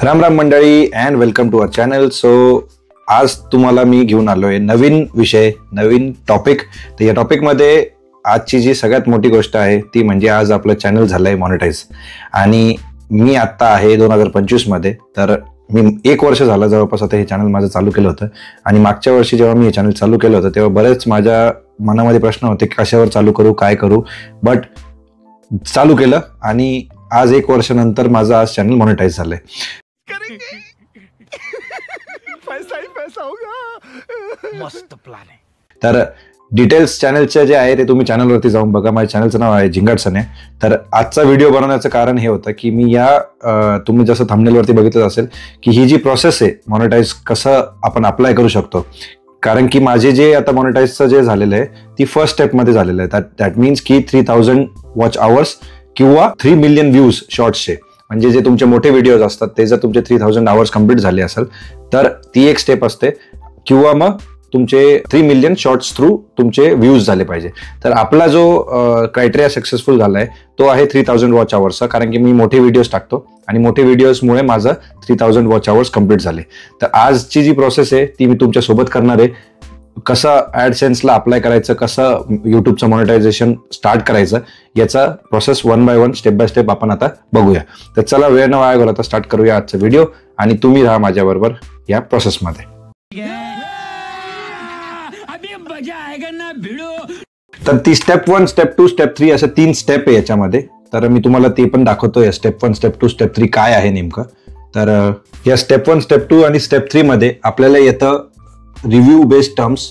राम राम मंडळी and welcome to our channel. So आज तुम्हाला मी घेऊन आलोय नवीन विषय, नवीन टॉपिक. तर या टॉपिकमध्ये आजची जी सगळ्यात मोठी गोष्ट आहे ती म्हणजे आज आपलं चॅनल झालंय मॉनिटाईज. आणि मी आत्ता आहे 2025 मध्ये, तर मी 1 वर्ष झालं जवळपास आता हे चॅनल माझं चालू केलं होतं. आणि मागच्या वर्षी जेव्हा मी हे चॅनल चालू केलं होतं तेव्हा बरेच माझ्या मनामध्ये प्रश्न होते की कशावर चालू करू, काय करू. बट चालू केलं आणि आज 1 वर्षानंतर माझं आज चॅनल मॉनिटाईज झालंय. पैसा ही पैसा होगा. मस्त प्लॅन आहे. तर डिटेल्स चॅनलचे जे आहे ते तुम्ही चॅनलवरती जाऊन बघा. माझ्या चॅनलचं नाव आहे झिंगाट सने. तर आजचा व्हिडिओ बनवण्याचं कारण हे होतं की मी तुम्ही जसं थंबनेलवरती बघितलं असेल की ही जी प्रोसेस आहे मॉनिटाईज कसं आपण अप्लाय करू शकतो. कारण की माझे जे आता मॉनिटाईजचं जे झालेलं आहे ती फर्स्ट स्टेपमध्ये झालेलं आहे. दॅट मीन्स की 3000 वॉच आवर्स किंवा 3 मिलियन व्ह्यूज शॉर्ट्सचे, म्हणजे जे तुमचे मोठे व्हिडिओज असतात ते जर तुमचे 3000 आवर्स कंप्लीट झाले असेल तर ती एक स्टेप असते. किंवा मग तुमचे 3 मिलियन शॉर्ट्स थ्रू तुमचे व्ह्यूज झाले पाहिजे. तर आपला जो क्रायटेरिया सक्सेसफुल झालाय तो आहे 3000 वॉच आवर्सचा. कारण की मी मोठे व्हिडिओज टाकतो आणि मोठे व्हिडिओजमुळे माझं 3000 वॉच आवर्स कंप्लीट झाले. तर आजची जी प्रोसेस आहे ती मी तुमच्या सोबत करणार आहे. कसं ॲडसेन्सला अप्लाय करायचं, कसं युट्यूबचं मॉनिटायझेशन स्टार्ट करायचं, याचा process 1 by 1 step by step आपण आता बघूया. तर चला वेळ न वाया घालवता स्टार्ट करूया आजचा व्हिडिओ आणि तुम्ही राहा माझ्याबरोबर या प्रोसेसमध्ये. तर ती स्टेप 1, स्टेप 2, स्टेप 3 असं 3 स्टेप आहे याच्यामध्ये. तर मी तुम्हाला ते पण दाखवतोय स्टेप 1, स्टेप 2, स्टेप 3 काय आहे नेमकं. तर या स्टेप 1, स्टेप 2 आणि स्टेप 3 मध्ये आपल्याला येतं review based terms,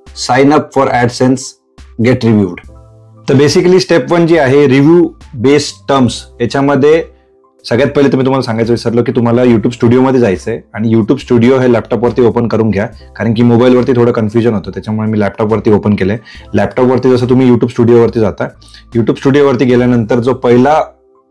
sign up for AdSense, get reviewed. तर बेसिकली स्टेप 1 जी आहे रिव्ह्यू बेस्ड टर्म्स, याच्यामध्ये सगळ्यात पहिले तुम्ही तुम्हाला सांगायचं विसरलो की तुम्हाला युट्यूब स्टुडिओमध्ये जायचंय. आणि युट्यूब स्टुडिओ हे लॅपटॉपवरती ओपन करून घ्या, कारण की मोबाईलवरती थोडं कन्फ्युजन होतं, त्याच्यामुळे मी लॅपटॉपवरती ओपन केलंय. लॅपटॉपवरती जसं तुम्ही युट्यूब स्टुडिओवरती जाता, युट्यूब स्टुडिओवरती गेल्यानंतर जो पहिला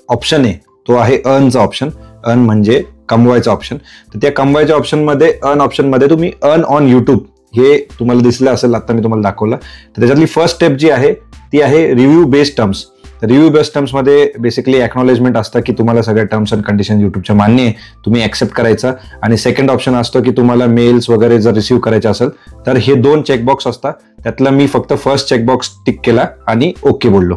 ऑप्शन आहे तो आहे अर्नचा ऑप्शन. अर्न म्हणजे कमवायचा ऑप्शन. तर त्या कमवायच्या ऑप्शनमध्ये अर्न ऑप्शनमध्ये तुम्ही अर्न ऑन युट्यूब हे तुम्हाला दिसलं असेल, आता मी तुम्हाला दाखवलं. तर त्याच्यातली फर्स्ट स्टेप जी आहे ती आहे रिव्ह्यू बेस्ड टर्म्स. तर रिव्ह्यू बेस्ड टर्म्समध्ये बेसिकली एक्नॉलेजमेंट असतं की तुम्हाला सगळ्या टर्म्स अँड कंडिशन युट्यूबच्या मान्य आहे, तुम्ही ऍक्सेप्ट करायचं. आणि सेकंड ऑप्शन असतो की तुम्हाला मेल्स वगैरे जर रिसिव्ह करायचे असेल तर हे 2 चेकबॉक्स असतात. त्यातला मी फक्त फर्स्ट चेकबॉक्स टिक केला आणि ओके बोललो.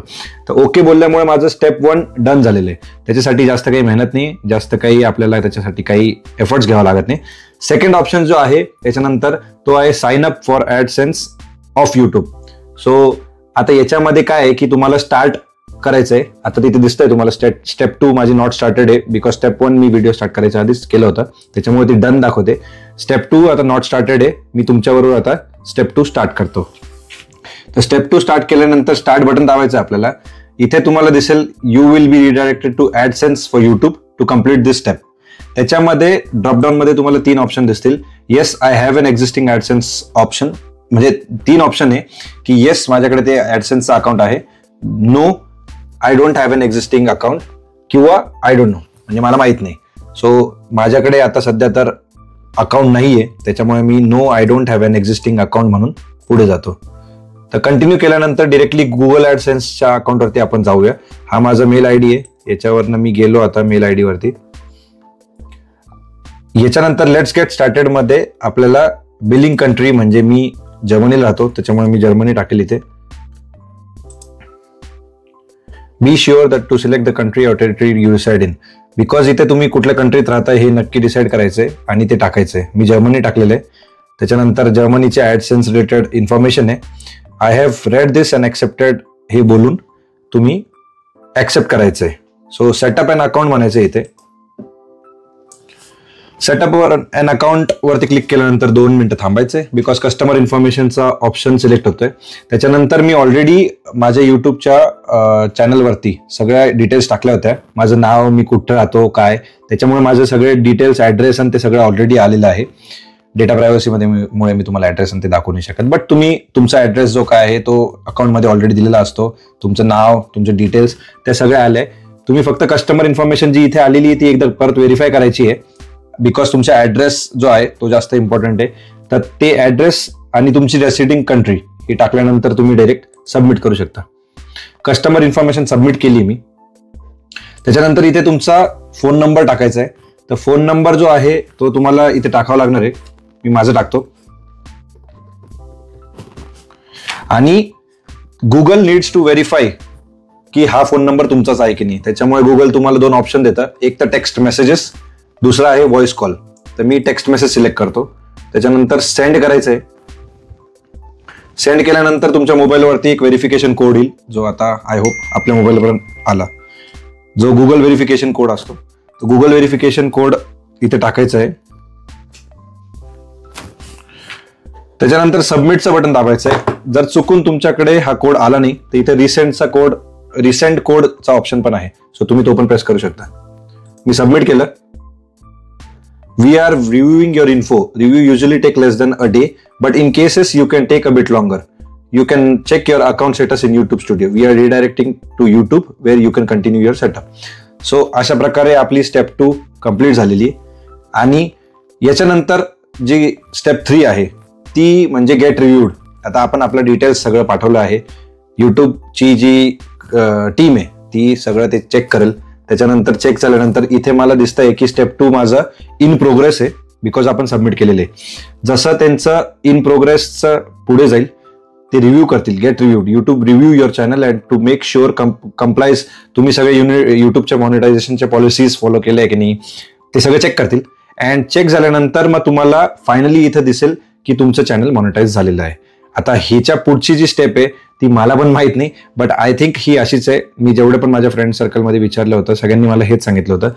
तर ओके बोलल्यामुळे माझं स्टेप 1 डन झालेलं आहे. त्याच्यासाठी जास्त काही मेहनत नाही, जास्त काही आपल्याला त्याच्यासाठी काही एफर्ट्स घ्यावा लागत नाही. सेकंड ऑप्शन जो आहे त्याच्यानंतर तो आहे sign up for AdSense of YouTube. So आता याच्यामध्ये काय आहे की तुम्हाला स्टार्ट करायचंय. आता तिथे दिसतंय तुम्हाला स्टेप 2 माझी नॉट स्टार्टेड आहे, because step 1 me video start करायच्या आधीच केलं होतं, त्याच्यामुळे ती डन दाखवते. स्टेप 2 आता नॉट स्टार्टेड आहे. मी तुमच्याबरोबर आता स्टेप 2 स्टार्ट करतो. तर स्टेप 2 स्टार्ट केल्यानंतर स्टार्ट बटन दाबायचं आपल्याला. इथे तुम्हाला दिसेल you will be redirected to AdSense for YouTube to complete this step. त्याच्यामध्ये ड्रॉपडाऊन मध्ये तुम्हाला 3 ऑप्शन दिसतील. Yes I have an existing AdSense option, म्हणजे 3 ऑप्शन आहे की येस माझ्याकडे ते ॲडसेन्सचं अकाउंट आहे, no I don't have an existing account, किंवा आय डोंट नो म्हणजे मला माहित नाही. सो माझ्याकडे आता सध्या तर अकाउंट नाहीये, त्याच्यामुळे me know I don't have an existing account म्हणून पुढे जातो. तर कंटिन्यू केल्यानंतर डिरेक्टली गुगल ॲडसेन्सच्या अकाउंटवरती आपण जाऊया. हा माझा मेल आयडी आहे, याच्यावरनं मी गेलो आता मेल आयडी वरती. याच्यानंतर लेट्स गेट स्टार्टेड मध्ये आपल्याला बिलिंग कंट्री, म्हणजे मी जर्मनीला राहतो त्याच्यामुळे मी जर्मनी टाकेल इथे. Be sure that to select the country or territory you reside in, because इथे तुम्ही कुठल्या कंट्रीत राहताय हे नक्की डिसाईड करायचंय आणि ते टाकायचंय. मी जर्मनी टाकलेलं आहे. त्याच्यानंतर जर्मनीचे ॲडसेन्स रिलेटेड इन्फॉर्मेशन आहे. I have read this and accepted हे बोलून तुम्ही ॲक्सेप्ट करायचंय. सो सेटअप अँड अकाउंट म्हणायचं इथे. सेटअप अँड अकाउंट वरती क्लिक केल्यानंतर 2 मिनिटं थांबायचंय, बिकॉज कस्टमर इन्फॉर्मेशनचा ऑप्शन सिलेक्ट होतोय. त्याच्यानंतर मी ऑलरेडी माझ्या युट्यूबच्या चॅनलवरती सगळ्या डिटेल्स टाकल्या होत्या. माझं नाव, मी कुठं राहतो, काय, त्याच्यामुळे माझे सगळे डिटेल्स, ॲड्रेस आणि ते सगळं ऑलरेडी आलेलं आहे. डेटा प्रायव्हसीमध्ये मुळे मी तुम्हाला ॲड्रेस आणि ते दाखवू नाही शकत, बट तुम्ही तुमचा ॲड्रेस जो काय आहे तो अकाउंटमध्ये ऑलरेडी दिलेला असतो. तुमचं नाव, तुमचे डिटेल्स ते सगळे आले. तुम्ही फक्त कस्टमर इन्फॉर्मेशन जी इथे आलेली आहे ती एकदा परत व्हेरीफाय करायची आहे, बिकॉज तुमचा ॲड्रेस जो आहे तो जास्त इम्पॉर्टंट आहे. तर ते ॲड्रेस आणि तुमची रेसिडिंग कंट्री ही टाकल्यानंतर तुम्ही डायरेक्ट सबमिट करू शकता. कस्टमर इन्फॉर्मेशन सबमिट केली मी. त्याच्यानंतर इथे तुमचा फोन नंबर टाकायचा आहे. तर फोन नंबर जो आहे तो तुम्हाला इथे टाकावा लागणार आहे. मी माझं टाकतो. आणि गुगल नीड्स टू व्हेरीफाय की हा फोन नंबर तुमचाच आहे की नाही. त्याच्यामुळे गुगल तुम्हाला 2 ऑप्शन देतं. एक तर टेक्स्ट मेसेजेस, दुसरा आहे व्हॉइस कॉल. तर मी टेक्स्ट मेसेज सिलेक्ट करतो. त्याच्यानंतर सेंड करायचंय. सेंड केल्यानंतर तुमच्या मोबाईलवरती एक व्हेरिफिकेशन कोड येईल, जो आता आय होप आपल्या मोबाईलपर्यंत आला, जो गुगल व्हेरिफिकेशन कोड असतो. तो गुगल व्हेरिफिकेशन कोड इथे टाकायचा आहे. त्याच्यानंतर सबमिटचं बटन दाबायचं आहे. जर चुकून तुमच्याकडे हा कोड आला नाही तर इथे रिसेंट कोडचा ऑप्शन पण आहे, सो तुम्ही तो पण प्रेस करू शकता. मी सबमिट केलं. We are reviewing your info. Review usually take less than a day, but in cases you can take a bit longer. You can check your account status in YouTube Studio. We are redirecting to YouTube where you can continue your setup. So अशा प्रकारे आपली step 2 complete झालेली. आणि याच्यानंतर जी step 3 आहे ती म्हणजे gate reviewed. आता आपण आपलं डिटेल्स सगळं पाठवलं आहे. युट्यूबची जी टीम आहे ती सगळं ते चेक करेल. त्याच्यानंतर चेक झाल्यानंतर इथे मला दिसतंय की स्टेप 2 माझं इन प्रोग्रेस आहे, बिकॉज आपण सबमिट केलेले आहे. जसं त्यांचं इन प्रोग्रेसचं पुढे जाईल ते रिव्ह्यू करतील. Get reviewed. YouTube review your channel and to make sure complies तुम्ही सगळे युट्यूबच्या मॉनिटायझेशनच्या पॉलिसीज फॉलो केल्या आहे की नाही ते सगळं चेक करतील. अँड चेक झाल्यानंतर मग तुम्हाला फायनली इथं दिसेल की तुमचं चॅनल मॉनिटाईज झालेलं आहे. आता ह्याच्या पुढची जी स्टेप आहे ती मला पण माहित नाही, बट आय थिंक ही अशीच आहे. मी जेवढे पण माझ्या फ्रेंड सर्कलमध्ये विचारलं होतं सगळ्यांनी मला हेच सांगितलं होतं.